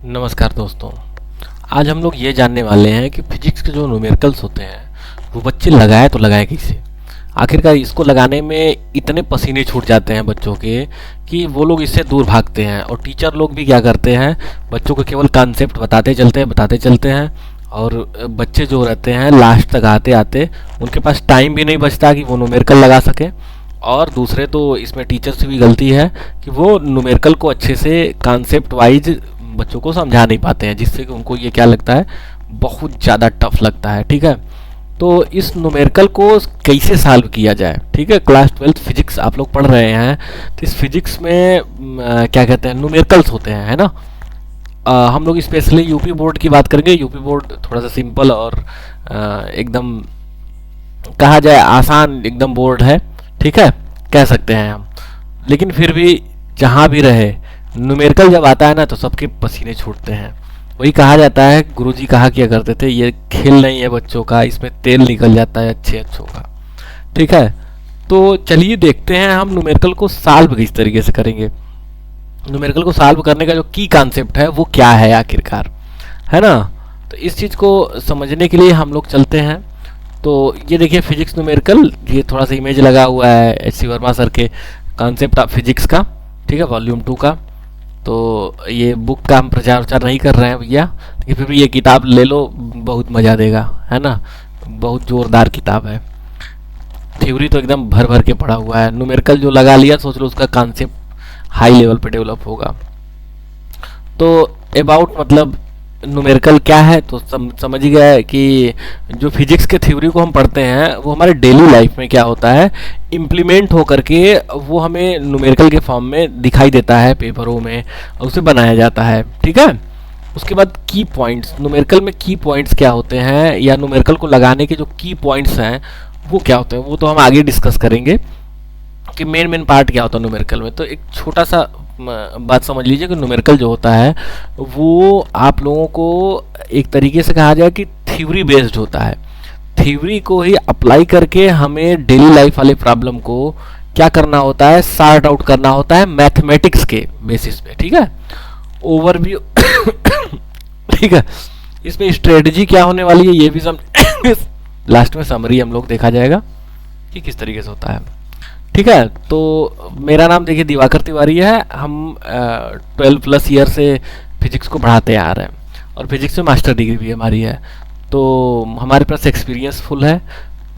नमस्कार दोस्तों। आज हम लोग ये जानने वाले हैं कि फिजिक्स के जो न्यूमेरिकल्स होते हैं वो बच्चे लगाए तो लगाए कैसे। आखिरकार इसको लगाने में इतने पसीने छूट जाते हैं बच्चों के कि वो लोग इससे दूर भागते हैं, और टीचर लोग भी क्या करते हैं, बच्चों को केवल कॉन्सेप्ट बताते चलते हैं। और बच्चे जो रहते हैं लास्ट तक आते आते उनके पास टाइम भी नहीं बचता कि वो न्यूमेरिकल लगा सके। और दूसरे तो इसमें टीचर्स की भी गलती है कि वो न्यूमेरिकल को अच्छे से कॉन्सेप्ट वाइज बच्चों को समझा नहीं पाते हैं, जिससे कि उनको ये क्या लगता है, बहुत ज़्यादा टफ लगता है। ठीक है, तो इस न्यूमेरिकल को कैसे सॉल्व किया जाए। ठीक है, क्लास 12 फिजिक्स आप लोग पढ़ रहे हैं, तो इस फिजिक्स में क्या कहते हैं, न्यूमेरिकल्स होते हैं, है ना। हम लोग स्पेशली यूपी बोर्ड की बात करेंगे। यूपी बोर्ड थोड़ा सा सिंपल और एकदम कहा जाए आसान एकदम बोर्ड है। ठीक है, कह सकते हैं हम। लेकिन फिर भी जहाँ भी रहे, न्यूमेरिकल जब आता है ना तो सबके पसीने छूटते हैं। वही कहा जाता है, गुरुजी कहा किया करते थे, ये खेल नहीं है बच्चों का, इसमें तेल निकल जाता है अच्छे अच्छों का। ठीक है, तो चलिए देखते हैं हम न्यूमेरिकल को सॉल्व किस तरीके से करेंगे। न्यूमेरिकल को सॉल्व करने का जो की कॉन्सेप्ट है वो क्या है आखिरकार, है ना। तो इस चीज़ को समझने के लिए हम लोग चलते हैं। तो ये देखिए फिजिक्स न्यूमेरिकल, ये थोड़ा सा इमेज लगा हुआ है एच सी वर्मा सर के कॉन्सेप्ट ऑफ फिजिक्स का। ठीक है, वॉल्यूम 2 का। तो ये बुक का हम प्रचार वचार नहीं कर रहे हैं भैया, लेकिन फिर भी ये किताब ले लो, बहुत मज़ा देगा, है ना। बहुत ज़ोरदार किताब है। थ्योरी तो एकदम भर भर के पढ़ा हुआ है। न्यूमेरिकल जो लगा लिया सोच लो उसका कॉन्सेप्ट हाई लेवल पे डेवलप होगा। तो अबाउट मतलब न्यूमेरिकल क्या है, तो समझ ही गया है कि जो फिजिक्स के थ्योरी को हम पढ़ते हैं वो हमारे डेली लाइफ में क्या होता है, इम्प्लीमेंट होकर के वो हमें न्यूमेरिकल के फॉर्म में दिखाई देता है पेपरों में, और उसे बनाया जाता है। ठीक है, उसके बाद की पॉइंट्स, न्यूमेरिकल में की पॉइंट्स क्या होते हैं, या न्यूमेरिकल को लगाने के जो की पॉइंट्स हैं वो क्या होते हैं, वो तो हम आगे डिस्कस करेंगे कि मेन पार्ट क्या होता है न्यूमेरिकल में। तो एक छोटा सा बात समझ लीजिए कि न्यूमेरिकल जो होता है वो आप लोगों को एक तरीके से कहा जाए कि थ्योरी बेस्ड होता है। थ्योरी को ही अप्लाई करके हमें डेली लाइफ वाले प्रॉब्लम को क्या करना होता है, सॉर्ट आउट करना होता है मैथमेटिक्स के बेसिस पे। ठीक है, ओवरव्यू ठीक है, इसमें स्ट्रेटजी क्या होने वाली है ये भी समझ लास्ट में समरी हम लोग देखा जाएगा कि किस तरीके से होता है। ठीक है, तो मेरा नाम देखिए दिवाकर तिवारी है। हम 12+ ईयर से फिजिक्स को पढ़ाते आ रहे हैं, और फिजिक्स में मास्टर डिग्री भी हमारी है। तो हमारे पास एक्सपीरियंस फुल है।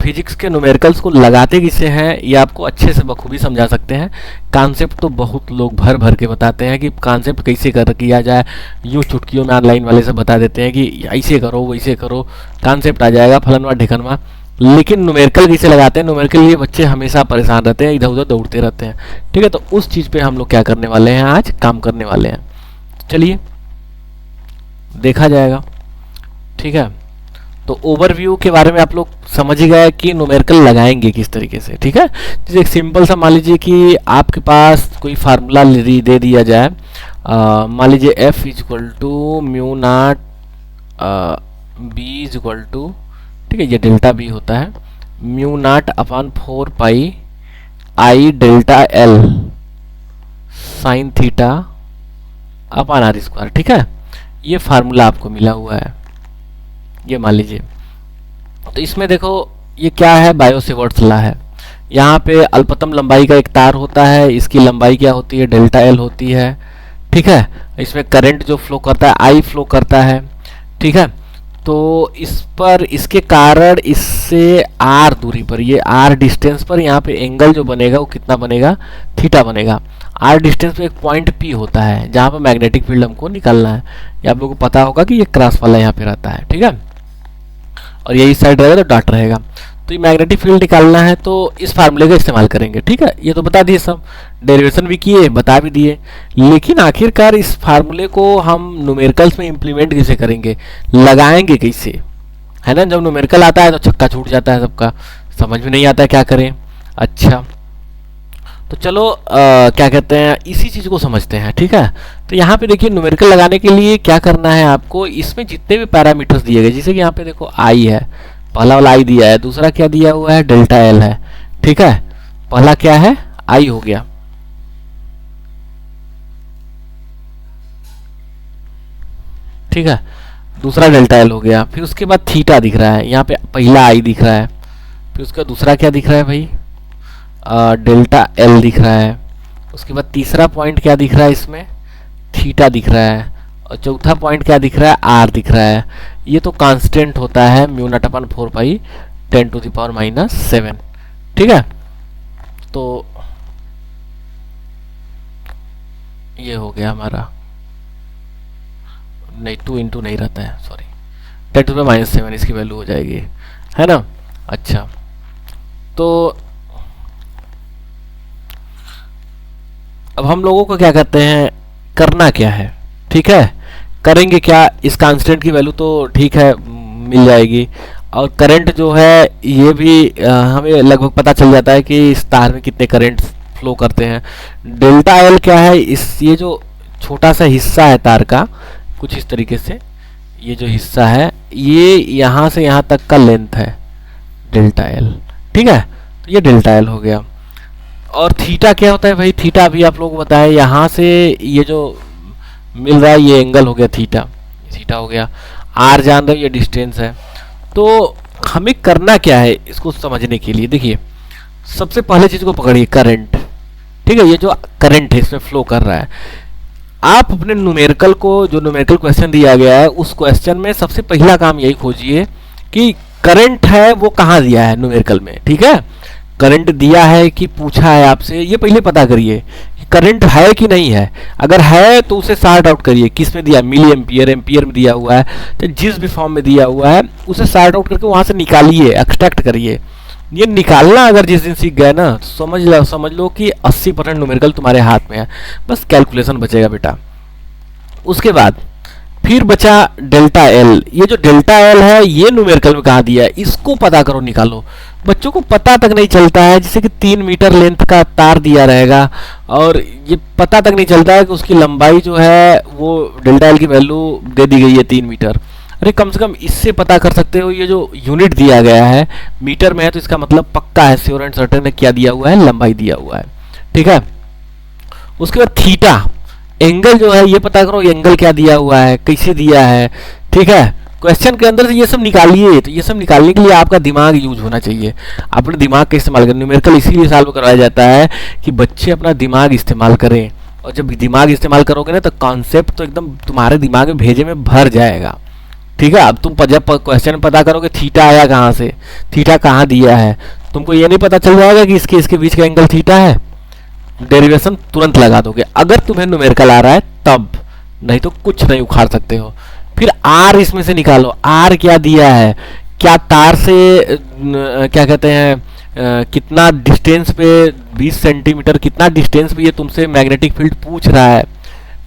फिजिक्स के न्यूमेरिकल्स को लगाते किसे हैं ये आपको अच्छे से बखूबी समझा सकते हैं। कॉन्सेप्ट तो बहुत लोग भर भर के बताते हैं कि कॉन्सेप्ट कैसे कर किया जाए, यूँ चुटकियों में ऑनलाइन वाले से बता देते हैं कि ऐसे करो वैसे करो, कॉन्सेप्ट आ जाएगा फलनवा ढिकनवा। लेकिन न्यूमेरिकल कैसे लगाते हैं, न्यूमेरिकल लिए बच्चे हमेशा परेशान रहते हैं, इधर उधर दौड़ते रहते हैं। ठीक है, तो उस चीज़ पे हम लोग क्या करने वाले हैं, आज काम करने वाले हैं। चलिए देखा जाएगा। ठीक है, तो ओवरव्यू के बारे में आप लोग समझ ही गए कि न्यूमेरिकल लगाएंगे किस तरीके से। ठीक है, जैसे एक सिंपल सा मान लीजिए कि आपके पास कोई फार्मूला दे दिया जाए। मान लीजिए F is equal to mu naught B is equal to, ठीक है, ये डेल्टा बी होता है, mu naught upon 4 pi I delta L sine theta upon R square. ठीक है, ये फार्मूला आपको मिला हुआ है, ये मान लीजिए। तो इसमें देखो ये क्या है, बायो-सेवर्ट्स लॉ है। यहाँ पे अल्पतम लंबाई का एक तार होता है, इसकी लंबाई क्या होती है, डेल्टा एल होती है। ठीक है, इसमें करंट जो फ्लो करता है आई फ्लो करता है। ठीक है, तो इस पर इसके कारण इससे आर दूरी पर, ये आर डिस्टेंस पर यहाँ पे एंगल जो बनेगा वो कितना बनेगा, थीटा बनेगा। आर डिस्टेंस पे एक पॉइंट पी होता है जहाँ पर मैग्नेटिक फील्ड हमको निकालना है। ये आप लोगों को पता होगा कि ये क्रॉस वाला यहाँ पे रहता है। ठीक है, और ये इस साइड रहेगा तो डॉट रहेगा। तो ये मैग्नेटिक फील्ड निकालना है तो इस फार्मूले का इस्तेमाल करेंगे। ठीक है, ये तो बता दिए, सब डेरिवेशन भी किए, बता भी दिए। लेकिन आखिरकार इस फार्मूले को हम न्यूमेरिकल्स में इम्प्लीमेंट कैसे करेंगे, लगाएंगे कैसे, है ना। जब न्यूमेरिकल आता है तो छक्का छूट जाता है सबका, समझ में नहीं आता है क्या करें। अच्छा, तो चलो क्या कहते हैं, इसी चीज़ को समझते हैं। ठीक है, तो यहाँ पे देखिए न्यूमेरिकल लगाने के लिए क्या करना है आपको, इसमें जितने भी पैरामीटर्स दिए गए, जैसे कि यहाँ पे देखो आई है, पहला वाला आई दिया है, दूसरा क्या दिया हुआ है, डेल्टा एल है। ठीक है, पहला क्या है, आई हो गया, ठीक है, दूसरा डेल्टा एल हो गया। फिर उसके बाद थीटा दिख रहा है, यहाँ पे पहला आई दिख रहा है, फिर उसका दूसरा क्या दिख रहा है भाई, डेल्टा एल दिख रहा है। उसके बाद तीसरा पॉइंट क्या दिख रहा है इसमें, थीटा दिख रहा है। और चौथा पॉइंट क्या दिख रहा है, आर दिख रहा है। ये तो कांस्टेंट होता है म्यू नॉट अपन 4 पाई 10⁻⁻⁷। ठीक है, तो ये हो गया हमारा, नहीं 2 इंटू नहीं रहता है, सॉरी 10⁻⁷ इसकी वैल्यू हो जाएगी, है ना। अच्छा, तो अब हम लोगों को क्या करते हैं, करना क्या है, ठीक है, करेंगे क्या, इस कांस्टेंट की वैल्यू तो ठीक है मिल जाएगी, और करंट जो है ये भी हमें लगभग पता चल जाता है कि इस तार में कितने करंट फ्लो करते हैं। डेल्टा एल क्या है, इस ये जो छोटा सा हिस्सा है तार का, कुछ इस तरीके से ये जो हिस्सा है ये यहाँ से यहाँ तक का लेंथ है डेल्टा एल, ठीक है, तो ये डेल्टा एल हो गया। और थीटा क्या होता है भाई, थीटा अभी आप लोगों को बताया, यहाँ से ये जो मिल रहा है ये एंगल हो गया थीटा, थीटा हो गया। आर जान रहे हो ये डिस्टेंस है। तो हमें करना क्या है इसको समझने के लिए, देखिए सबसे पहले चीज को पकड़िए, करंट, ठीक है, ये जो करंट है इसमें फ्लो कर रहा है। आप अपने न्यूमेरिकल को, जो न्यूमेरिकल क्वेश्चन दिया गया है उस क्वेश्चन में सबसे पहला काम यही खोजिए कि करंट है वो कहाँ दिया है न्यूमेरिकल में, ठीक है, करंट दिया है कि पूछा है आपसे, ये पहले पता करिए कि करंट है कि नहीं है। अगर है तो उसे सॉर्ट आउट करिए, किस में दिया, मिली एम्पियर, एम्पियर में दिया हुआ है, तो जिस भी फॉर्म में दिया हुआ है उसे सॉर्ट आउट करके वहां से निकालिए, एक्सट्रैक्ट करिए। ये निकालना अगर जिस दिन सीख गए ना, समझ लो कि 80% न्यूमेरिकल तुम्हारे हाथ में है, बस कैलकुलेशन बचेगा बेटा। उसके बाद फिर बचा डेल्टा एल, ये जो डेल्टा एल है ये न्यूमेरिकल में कहाँ दिया है, इसको पता करो, निकालो। बच्चों को पता तक नहीं चलता है, जैसे कि 3 मीटर लेंथ का तार दिया रहेगा और ये पता तक नहीं चलता है कि उसकी लंबाई जो है वो डेल्टा एल की वैल्यू दे दी गई है 3 मीटर। अरे कम से कम इससे पता कर सकते हो, ये जो यूनिट दिया गया है मीटर में है तो इसका मतलब पक्का है, श्योर एंड सर्टेन है, क्या दिया हुआ है, लंबाई दिया हुआ है, ठीक है। उसके बाद थीटा, एंगल जो है ये पता करो, एंगल क्या दिया हुआ है, कैसे दिया है, ठीक है। क्वेश्चन के अंदर से ये सब निकालिए, तो ये सब निकालने के लिए आपका दिमाग यूज होना चाहिए, अपने दिमाग का इस्तेमाल करें। न्यूमेरिकल इसीलिए सॉल्व करवाया जाता है कि बच्चे अपना दिमाग इस्तेमाल करें, और जब दिमाग इस्तेमाल करोगे ना तो कॉन्सेप्ट तो एकदम तुम्हारे दिमाग में भेजे में भर जाएगा, ठीक है। अब तुम जब क्वेश्चन पता करोगे थीटा आया कहाँ से, थीटा कहाँ दिया है, तुमको ये नहीं पता चल जाएगा कि इसके बीच का एंगल थीटा है, डेरिवेशन तुरंत लगा दोगे अगर तुम्हें न्यूमेरिकल आ रहा है तब, नहीं तो कुछ नहीं उखाड़ सकते हो। फिर आर इसमें से निकालो, आर क्या दिया है, क्या तार से क्या कहते हैं कितना डिस्टेंस पे, 20 सेंटीमीटर कितना डिस्टेंस पे ये तुमसे मैग्नेटिक फील्ड पूछ रहा है,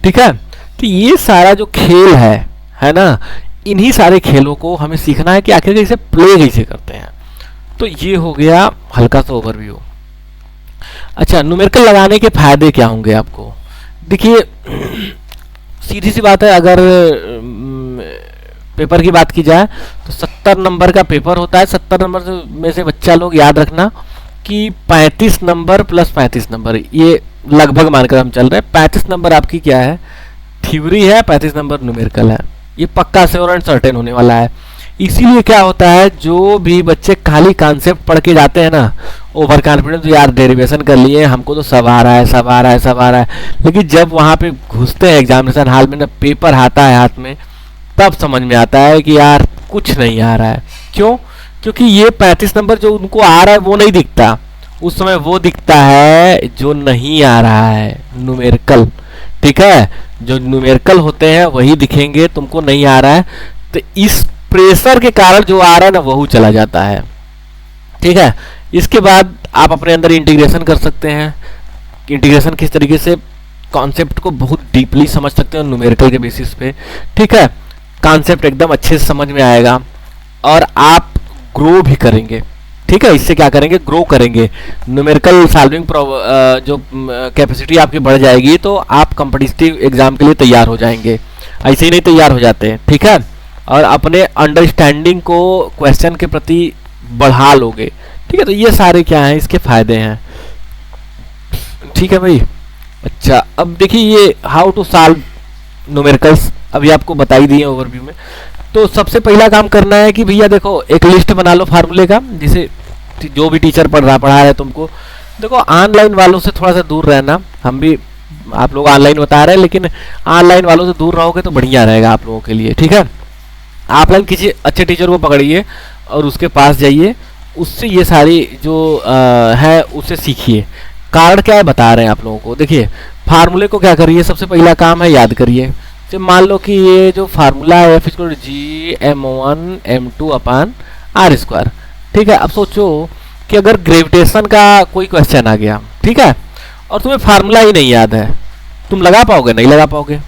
ठीक है। तो ये सारा जो खेल है ना, इन्हीं सारे खेलों को हमें सीखना है कि आखिर इसे प्ले कैसे करते हैं। तो ये हो गया हल्का सा ओवरव्यू। अच्छा, न्यूमेरिकल लगाने के फायदे क्या होंगे आपको, देखिए सीधी सी बात है, अगर पेपर की बात की जाए तो 70 नंबर का पेपर होता है। 70 नंबर में से बच्चा लोग याद रखना कि 35 नंबर प्लस 35 नंबर, ये लगभग मानकर हम चल रहे हैं। 35 नंबर आपकी क्या है, थ्योरी है, 35 नंबर न्यूमेरिकल है, ये पक्का श्योर एंड सर्टेन होने वाला है। इसीलिए क्या होता है, जो भी बच्चे खाली कॉन्सेप्ट पढ़ के जाते हैं ना, ओवर कॉन्फिडेंस, तो यार डेरिवेशन कर लिए, हमको तो सब आ रहा है, सब आ रहा है, सब आ रहा है, लेकिन जब वहाँ पे घुसते हैं एग्जामिनेशन हॉल में ना, पेपर आता है हाथ में, तब समझ में आता है कि यार कुछ नहीं आ रहा है। क्यों? क्योंकि ये 35 नंबर जो उनको आ रहा है वो नहीं दिखता, उस समय वो दिखता है जो नहीं आ रहा है, न्यूमेरिकल, ठीक है। जो न्यूमेरिकल होते हैं वही दिखेंगे, तुमको नहीं आ रहा है तो इस प्रेशर के कारण जो आ रहा है ना वही चला जाता है, ठीक है। इसके बाद आप अपने अंदर इंटीग्रेशन कर सकते हैं। इंटीग्रेशन किस तरीके से, कॉन्सेप्ट को बहुत डीपली समझ सकते हो न्यूमेरिकल के बेसिस पे, ठीक है। कॉन्सेप्ट एकदम अच्छे से समझ में आएगा और आप ग्रो भी करेंगे, ठीक है। इससे क्या करेंगे, ग्रो करेंगे, न्यूमेरिकल सॉल्विंग जो कैपेसिटी आपकी बढ़ जाएगी, तो आप कॉम्पिटिटिव एग्जाम के लिए तैयार हो जाएंगे, ऐसे ही नहीं तैयार हो जाते हैं, ठीक है। और अपने अंडरस्टैंडिंग को क्वेश्चन के प्रति बढ़ा लोगे, ठीक है। तो ये सारे क्या हैं, इसके फायदे हैं, ठीक है भाई। अच्छा, अब देखिए ये हाउ टू सॉल्व न्यूमेरिकल्स अभी आपको बताई दी है ओवरव्यू में। तो सबसे पहला काम करना है कि भैया देखो एक लिस्ट बना लो फार्मूले का, जिसे जो भी टीचर पढ़ा रहा है तुमको। देखो ऑनलाइन वालों से थोड़ा सा दूर रहना, हम भी आप लोग ऑनलाइन बता रहे हैं लेकिन ऑनलाइन वालों से दूर रहोगे तो बढ़िया रहेगा आप लोगों के लिए, ठीक है। ऑफलाइन किसी अच्छे टीचर को पकड़िए और उसके पास जाइए, उससे ये सारी जो है उससे सीखिए। कारण क्या है बता रहे हैं आप लोगों को। देखिए फार्मूले को क्या करिए, सबसे पहला काम है याद करिए। तो मान लो कि ये जो फार्मूला है F = G(m1m2) अपान r², ठीक है। अब सोचो कि अगर ग्रेविटेशन का कोई क्वेश्चन आ गया, ठीक है, और तुम्हें फार्मूला ही नहीं याद है, तुम लगा पाओगे? नहीं लगा पाओगे,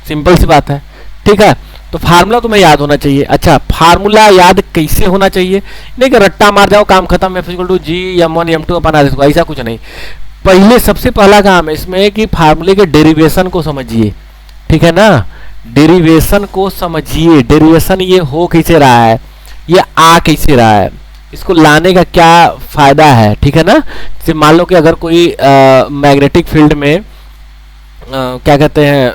सिंपल सी बात है, ठीक है। तो फार्मूला तुम्हें याद होना चाहिए। अच्छा फार्मूला याद कैसे होना चाहिए? नहीं कि रट्टा मार जाओ काम खत्म, F = G(m1m2) अपान r², ऐसा कुछ नहीं। पहले सबसे पहला काम है इसमें कि फार्मूले के डेरिवेशन को समझिए, ठीक है ना। डेरिवेशन को समझिए, डेरिवेशन ये हो कैसे रहा है, ये आ कैसे रहा है, इसको लाने का क्या फायदा है, ठीक है ना। जैसे मान लो कि अगर कोई मैग्नेटिक फील्ड में क्या कहते हैं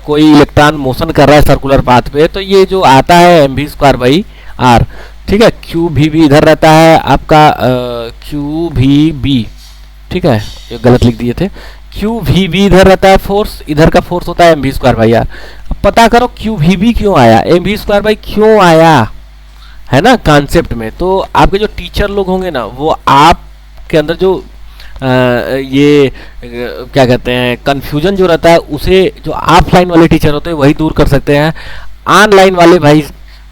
कोई इलेक्ट्रॉन मोशन कर रहा है सर्कुलर पाथ पे, तो ये जो आता है mv²/r, ठीक है। क्यू भी इधर रहता है आपका क्यू भी, ठीक है, ये गलत लिख दिए थे। क्यू भी इधर रहता है फोर्स, इधर का फोर्स होता है mv²/r। अब पता करो क्यू भी क्यों आया, mv² क्यों आया, है ना कॉन्सेप्ट में। तो आपके जो टीचर लोग होंगे ना, वो आपके अंदर जो ये क्या कहते हैं कंफ्यूजन जो रहता है, उसे जो ऑफलाइन वाले टीचर होते हैं वही दूर कर सकते हैं। ऑनलाइन वाले भाई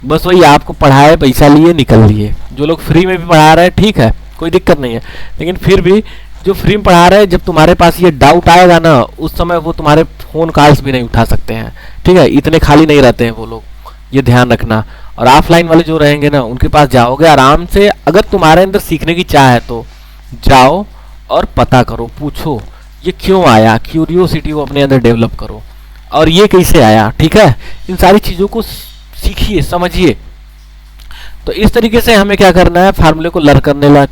बस वही आपको पढ़ाए, पैसा लिए, निकल लिए। जो लोग फ्री में भी पढ़ा रहे हैं ठीक है, कोई दिक्कत नहीं है, लेकिन फिर भी जो फ्री में पढ़ा रहे हैं, जब तुम्हारे पास ये डाउट आएगा ना, उस समय वो तुम्हारे फ़ोन कॉल्स भी नहीं उठा सकते हैं, ठीक है। इतने खाली नहीं रहते हैं वो लोग, ये ध्यान रखना। और ऑफलाइन वाले जो रहेंगे ना, उनके पास जाओगे आराम से, अगर तुम्हारे अंदर सीखने की चाह है तो जाओ और पता करो, पूछो ये क्यों आया, क्यूरियोसिटी को अपने अंदर डेवलप करो, और ये कैसे आया, ठीक है। इन सारी चीज़ों को सीखिए, समझिए। तो इस तरीके से हमें क्या करना है, फार्मूले को लर्न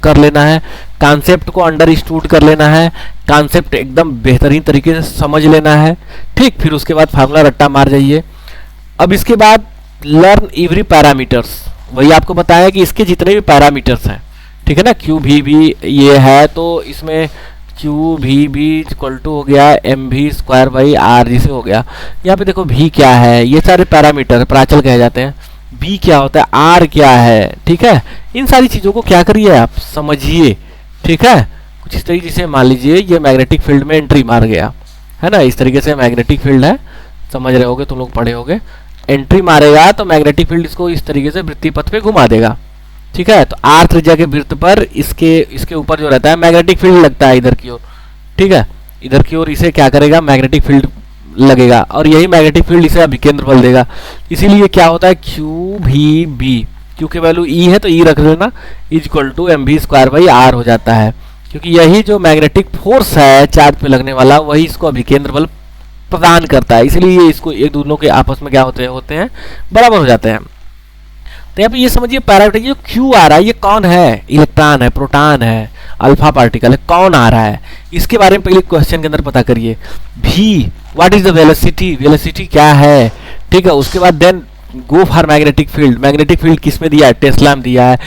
कर लेना है, कॉन्सेप्ट को अंडरस्टूड कर लेना है, कॉन्सेप्ट एकदम बेहतरीन तरीके से समझ लेना है, ठीक। फिर उसके बाद फार्मूला रट्टा मार जाइए। अब इसके बाद लर्न एवरी पैरामीटर्स, वही आपको बताया कि इसके जितने भी पैरामीटर्स हैं, ठीक है ना। क्यू भी ये है तो इसमें क्यू भी इक्वल टू हो गया mv²/r, जिसे हो गया। यहाँ पे देखो भी क्या है, ये सारे पैरामीटर प्राचल कहे जाते हैं। बी क्या होता है, आर क्या है, ठीक है। इन सारी चीज़ों को क्या करिए आप समझिए, ठीक है। कुछ इस तरीके से मान लीजिए ये मैग्नेटिक फील्ड में एंट्री मार गया, है ना, इस तरीके से मैग्नेटिक फील्ड है, समझ रहे होगे, तुम लोग पढ़े होगे। एंट्री मारेगा तो मैग्नेटिक फील्ड इसको इस तरीके से वृत्तीय पथ पे घुमा देगा, ठीक है। तो आर त्रिज्या के वृत्त पर इसके ऊपर जो रहता है मैग्नेटिक फील्ड लगता है इधर की ओर, ठीक है। इधर की ओर इसे क्या करेगा, मैग्नेटिक फील्ड लगेगा, और यही मैग्नेटिक फील्ड इसे अभिकेंद्र बल देगा। इसीलिए क्या होता है, क्यू भी, क्यू की वैल्यू ई है तो ई रख लेना, इक्वल टू mv²/r हो जाता है, क्योंकि यही जो मैग्नेटिक फोर्स है चार्ज पे लगने वाला, वही इसको अभिकेंद्र बल प्रदान करता है। इसलिए इसको एक दोनों के आपस में क्या होते हैं बराबर हो जाते हैं। तो यहाँ पे ये समझिए पैरामीटर, ये क्यू आ रहा है, ये कौन है, इलेक्ट्रॉन है, प्रोटॉन है, अल्फा पार्टिकल है, कौन आ रहा है, इसके बारे में पहले क्वेश्चन के अंदर पता करिए। भी what is the velocity, velocity क्या है, ठीक है। उसके बाद then go for magnetic field, magnetic field किस में दिया है, टेस्ला में दिया है,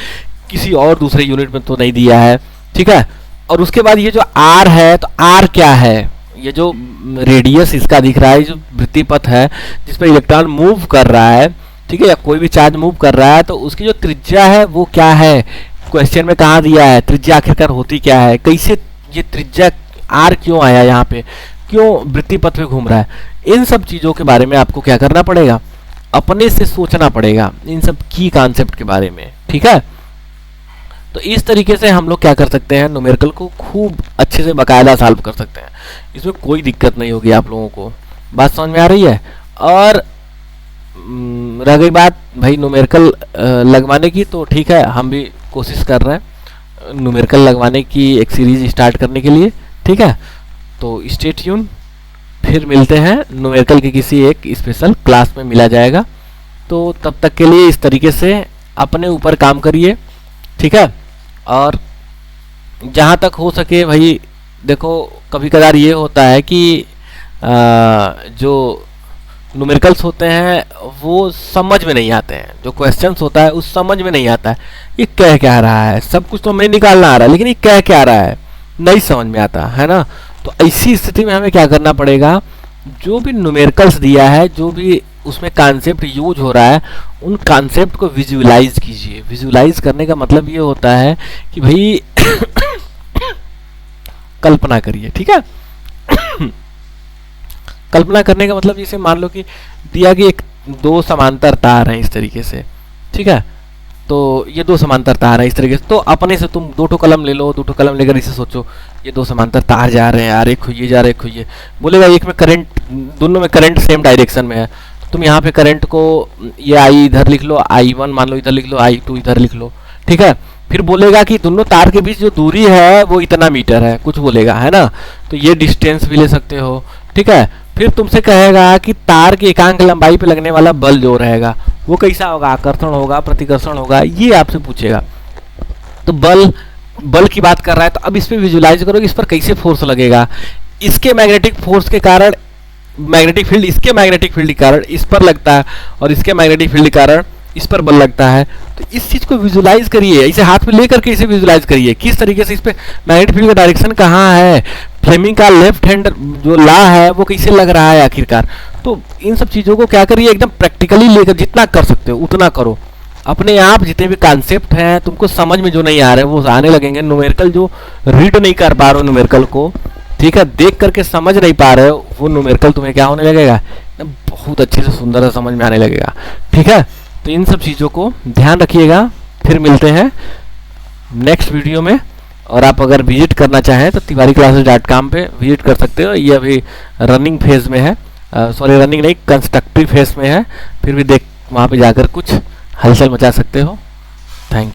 किसी और दूसरे यूनिट में तो नहीं दिया है, ठीक है। और उसके बाद ये जो आर है, तो आर क्या है, ये जो रेडियस इसका दिख रहा है, जो वृत्तीय पथ है जिस पर इलेक्ट्रॉन मूव कर रहा है, ठीक है, या कोई भी चार्ज मूव कर रहा है, तो उसकी जो त्रिज्या है वो क्या है, क्वेश्चन में कहाँ दिया है, त्रिज्या आखिरकार होती क्या है, कैसे ये त्रिज्या आर क्यों आया, यहाँ पे क्यों वृत्तीय पथ पे घूम रहा है, इन सब चीज़ों के बारे में आपको क्या करना पड़ेगा, अपने से सोचना पड़ेगा इन सब की कॉन्सेप्ट के बारे में, ठीक है। तो इस तरीके से हम लोग क्या कर सकते हैं, न्यूमेरिकल को खूब अच्छे से बाकायदा सॉल्व कर सकते हैं, इसमें कोई दिक्कत नहीं होगी आप लोगों को। बात समझ में आ रही है। और रह गई बात भाई न्यूमेरिकल लगवाने की, तो ठीक है, हम भी कोशिश कर रहे हैं न्यूमेरिकल लगवाने की एक सीरीज स्टार्ट करने के लिए, ठीक है। तो स्टे ट्यून, फिर मिलते हैं न्यूमेरिकल की किसी एक स्पेशल क्लास में मिला जाएगा। तो तब तक के लिए इस तरीके से अपने ऊपर काम करिए, ठीक है। और जहाँ तक हो सके भाई देखो, कभी कभार ये होता है कि जो न्यूमेरिकल्स होते हैं वो समझ में नहीं आते हैं, जो क्वेश्चंस होता है उस समझ में नहीं आता है, ये कह क्या रहा है, सब कुछ तो हमें निकालना आ रहा है लेकिन ये कह क्या रहा है नहीं समझ में आता है ना। तो ऐसी स्थिति में हमें क्या करना पड़ेगा, जो भी न्यूमेरिकल्स दिया है, जो भी उसमें कॉन्सेप्ट यूज हो रहा है, उन कॉन्सेप्ट को विजुअलाइज कीजिए। विजुअलाइज करने का मतलब ये होता है कि भाई कल्पना करिए, ठीक है। कल्पना करने का मतलब जैसे मान लो कि दिया कि एक दो समांतर तार हैं इस तरीके से, ठीक है, तो ये दो समांतर तार हैं इस तरीके से, तो अपने से तुम दो ठो कलम ले लो, दो ठो कलम लेकर इसे सोचो ये दो समांतर तार जा रहे हैं यार, एक खुइये जा रहे एक खुइये, बोलेगा एक में करंट, दोनों में करंट सेम डायरेक्शन में है, तो तुम यहाँ पे करंट को ये आई इधर लिख लो, I1 मान लो इधर लिख लो, I2 इधर लिख लो, ठीक है। फिर बोलेगा कि दोनों तार के बीच जो दूरी है वो इतना मीटर है, कुछ बोलेगा, है ना, तो ये डिस्टेंस भी ले सकते हो, ठीक है। फिर तुमसे कहेगा कि तार की एकांक लंबाई पे लगने वाला बल जो रहेगा वो कैसा होगा, आकर्षण होगा, प्रतिकर्षण होगा, ये आपसे पूछेगा। तो बल की बात कर रहा है, तो अब इस पे विजुलाइज करो कि इस पर कैसे फोर्स लगेगा, इसके मैग्नेटिक फोर्स के कारण मैग्नेटिक फील्ड, इसके मैग्नेटिक फील्ड के कारण इस पर लगता है और इसके मैग्नेटिक फील्ड के कारण इस पर बल लगता है। तो इस चीज को विजुलाइज करिए, इसे हाथ में लेकर के इसे विजुलाइज करिए, किस तरीके से इस पे मैग्नेटिक फील्ड का डायरेक्शन कहाँ है, फ्लेमिंग का लेफ्ट हैंड जो ला है वो कैसे लग रहा है आखिरकार। तो इन सब चीजों को क्या करिए, एकदम प्रैक्टिकली लेकर जितना कर सकते हो उतना करो। अपने आप जितने भी कॉन्सेप्ट हैं तुमको समझ में जो नहीं आ रहे वो आने लगेंगे। न्यूमेरिकल जो रीड नहीं कर पा रहे हो न्यूमेरिकल को, ठीक है, देख करके समझ नहीं पा रहे हो, वो न्यूमेरिकल तुम्हें क्या होने लगेगा, बहुत अच्छे से सुंदर से समझ में आने लगेगा, ठीक है। तो इन सब चीज़ों को ध्यान रखिएगा। फिर मिलते हैं नेक्स्ट वीडियो में, और आप अगर विजिट करना चाहें तो tiwariclasses.com पे विजिट कर सकते हो। ये अभी रनिंग फेज में है, सॉरी रनिंग नहीं, कंस्ट्रक्टिव फेज में है, फिर भी देख वहाँ पे जाकर कुछ हलचल मचा सकते हो।